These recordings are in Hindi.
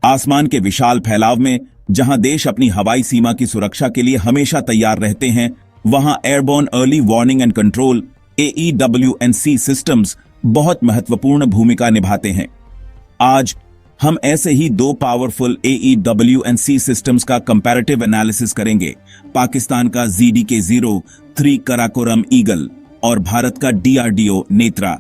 आसमान के विशाल फैलाव में जहां देश अपनी हवाई सीमा की सुरक्षा के लिए हमेशा तैयार रहते हैं, वहां airborne early warning and control AEWNC systems बहुत महत्वपूर्ण भूमिका निभाते हैं। आज हम ऐसे ही दो पावरफुल AEWNC सिस्टम्स का कंपैरेटिव एनालिसिस करेंगे। पाकिस्तान का ZDK-03 कराकोरम ईगल और भारत का DRDO Netra.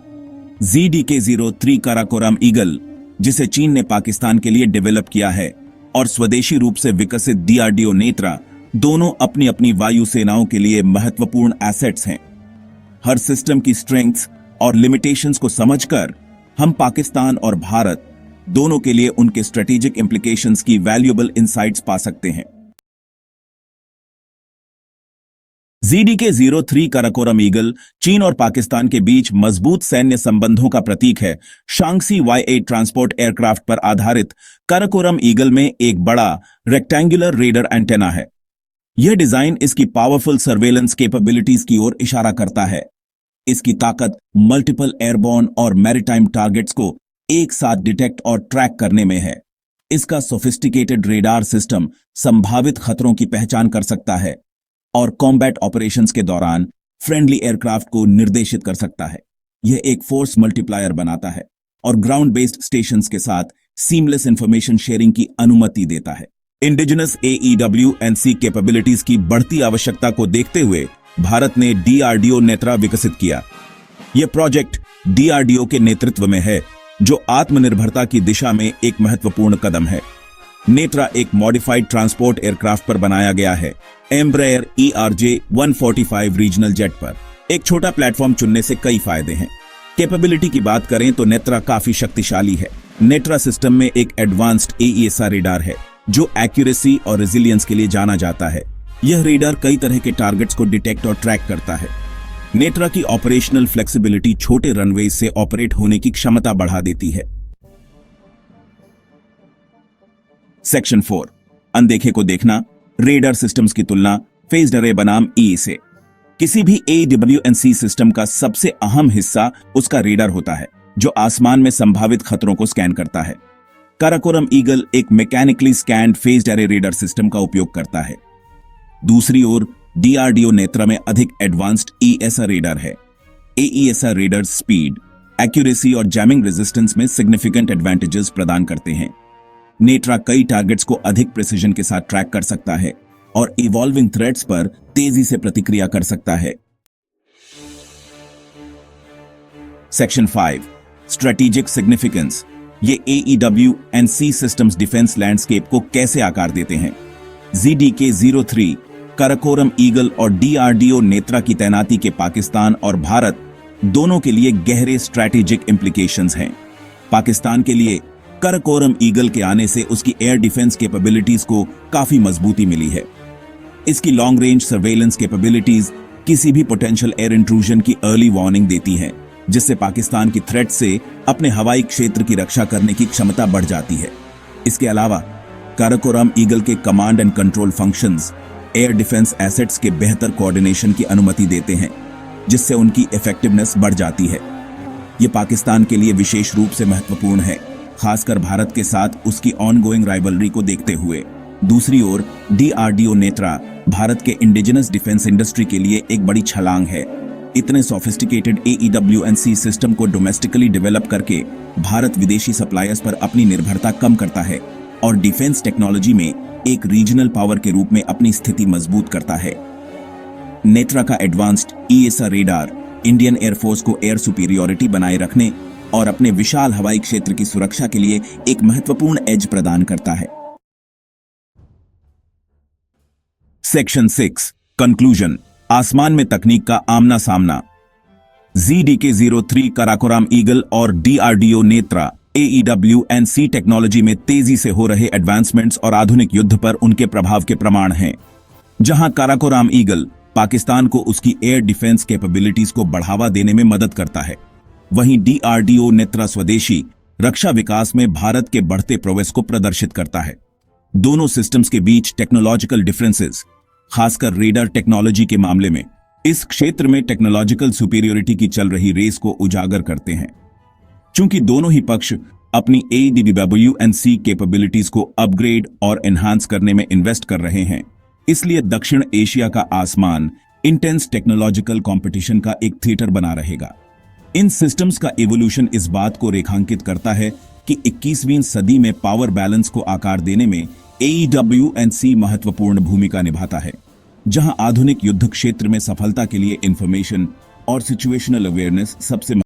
ZDK-03 Karakoram eagle, जिसे चीन ने पाकिस्तान के लिए डेवलप किया है, और स्वदेशी रूप से विकसित DRDO नेत्रा, दोनों अपनी अपनी वायु सेनाओं के लिए महत्वपूर्ण एसेट्स हैं। हर सिस्टम की स्ट्रेंथ्स और लिमिटेशंस को समझकर हम पाकिस्तान और भारत दोनों के लिए उनके स्ट्रेटेजिक इंप्लीकेशंस की वैल्यूएबल इनसाइट्स पा सकते हैं। ZDK-03 कराकोरम ईगल चीन और पाकिस्तान के बीच मजबूत सैन्य संबंधों का प्रतीक है। शांक्सी Y-8 ट्रांसपोर्ट एयरक्राफ्ट पर आधारित कराकोरम ईगल में एक बड़ा रेक्टेंगुलर रेडर एंटेना है। यह डिजाइन इसकी पावरफुल सर्वेलेंस कैपेबिलिटीज की ओर इशारा करता है। इसकी ताकत मल्टीपल एयरबोर्न और मैरीटाइम टारगेट्स को एक साथ डिटेक्ट और ट्रैक करने में है। इसका सोफिस्टिकेटेड रेडार सिस्टम संभावित खतरों की पहचान कर सकता है और कॉम्बैट ऑपरेशंस के दौरान फ्रेंडली एयरक्राफ्ट को निर्देशित कर सकता है। यह एक फोर्स मल्टीप्लायर बनाता है और ग्राउंड बेस्ड स्टेशंस के साथ सीमलेस इंफॉर्मेशन शेयरिंग की अनुमति देता है। इंडिजिनस AEWNC कैपेबिलिटीज की बढ़ती आवश्यकता को देखते हुए भारत ने DRDO नेत्रा विकसित किया। यह प्रोजेक्ट DRDO के नेतृत्व में है, जो आत्मनिर्भरता की दिशा में एक महत्वपूर्ण कदम है। नेत्रा एक मॉडिफाइड ट्रांसपोर्ट एयरक्राफ्ट पर बनाया गया है, एम्ब्रायर ERJ-145 रीजनल जेट पर। एक छोटा प्लेटफॉर्म चुनने से कई फायदे हैं। कैपेबिलिटी की बात करें तो नेत्रा काफी शक्तिशाली है। नेत्रा सिस्टम में एक एडवांस्ड AESA रेडार है, जो एक्यूरेसी और रेजिलियंस के लिए जाना जाता है। यह रेडार कई तरह के टारगेट्स को डिटेक्ट और ट्रैक करता है। नेत्रा की ऑपरेशनल फ्लेक्सिबिलिटी छोटे रनवेज से ऑपरेट होने की क्षमता बढ़ा देती है। सेक्शन 4, अनदेखे को देखना, रेडार सिस्टम्स की तुलना, फेज्ड अरे बनाम E से। किसी भी AEWNC सिस्टम का सबसे अहम हिस्सा उसका रेडार होता है, जो आसमान में संभावित खतरों को स्कैन करता है। कराकोरम ईगल एक मैकेनिकली स्कैन्ड फेज्ड अरे रेडार सिस्टम का उपयोग करता है। दूसरी ओर DRDO नेत्रा में अधिक एडवांस्ड ESA रेडार है। AESA रेडार स्पीड, एक्यूरेसी और जैमिंग रेजिस्टेंस में सिग्निफिकेंट एडवांटेजेस प्रदान करते हैं। नेत्रा कई टारगेट्स को अधिक प्रिसिजन के साथ ट्रैक कर सकता है और इवॉल्विंग थ्रेट्स पर तेजी से प्रतिक्रिया कर सकता है। Section 5, strategic significance. ये AEWNC सिस्टम्स डिफेंस लैंडस्केप को कैसे आकार देते हैं? ZDK-03 कराकोरम ईगल और DRDO नेत्रा की तैनाती के पाकिस्तान और भारत दोनों के लिए गहरे स्ट्रैटेजिक इंप्लीकेशंस हैं। पाकिस्तान के लिए कराकोरम ईगल के आने से उसकी एयर डिफेंस कैपेबिलिटीज को काफी मजबूती मिली है। इसकी लॉन्ग रेंज सर्वेलेंस कैपेबिलिटीज किसी भी पोटेंशियल एयर इंट्रूजन की अर्ली वार्निंग देती हैं, जिससे पाकिस्तान की थ्रेट से अपने हवाई क्षेत्र की रक्षा करने की क्षमता बढ़ जाती है। इसके अलावा कराकोरम ईगल के command and control functions air defence assets के बेहतर कोऑर्डिनेशन की अनुमति देते हैं, जिससे उनकी इफेक्टिवनेस बढ़ जाती है। ये पाकिस्तान के लिए विशेष रूप से महत्वपूर्ण है, खासकर भारत के साथ उसकी ऑनगोइंग राइवलरी को देखते हुए। दूसरी ओर DRDO नेत्रा भारत के इंडिजिनस डिफेंस इंडस्ट्री के लिए एक बड़ी छलांग है। इतने सोफिस्टिकेटेड AEWNC सिस्टम को डोमेस्टिकली डेवलप करके भारत विदेशी सप्लायर्स पर अपनी निर्भरता कम करता है और डिफेंस टेक्नोलॉजी में एक रीजनल पावर के रूप में अपनी स्थिति मजबूत करता है। नेत्रा का advanced ESA radar Indian air force को एयर सुपीरियॉरिटी बनाए रखने और अपने विशाल हवाई क्षेत्र की सुरक्षा के लिए एक महत्वपूर्ण एज प्रदान करता है। सेक्शन 6, कंक्लूजन, आसमान में तकनीक का आमना सामना। ZDK-03 कराकोरम ईगल और DRDO नेत्रा AEWNC टेक्नोलॉजी में तेजी से हो रहे एडवांसमेंट्स और आधुनिक युद्ध पर उनके प्रभाव के प्रमाण हैं। जहां कराकोरम ईगल पाकिस्तान को उसकी एयर डिफेंस कैपेबिलिटीज को बढ़ावा देने में मदद करता है, वहीं DRDO नेत्रा स्वदेशी रक्षा विकास में भारत के बढ़ते प्रोग्रेस को प्रदर्शित करता है। दोनों सिस्टम्स के बीच टेक्नोलॉजिकल डिफरेंसेस, खासकर रेडार टेक्नोलॉजी के मामले में, इस क्षेत्र में टेक्नोलॉजिकल सुपीरियरिटी की चल रही रेस को उजागर करते हैं। चूंकि दोनों ही पक्ष अपनी AEDWNC कैपेबिलिटीज को अपग्रेड और एनहांस करने में इन्वेस्ट कर रहे हैं। इसलिए दक्षिण एशिया का आसमान इंटेंस टेक्नोलॉजिकल कंपटीशन का एक थिएटर बना रहेगा। इन सिस्टम्स का एवोल्यूशन इस बात को रेखांकित करता है कि 21वीं सदी में पावर बैलेंस को आकार देने में AEDWNC महत्वपूर्ण भूमिका निभाता है, जहां आधुनिक युद्ध क्षेत्र में सफलता के लिए इंफॉर्मेशन और सिचुएशनल अवेयरनेस सबसे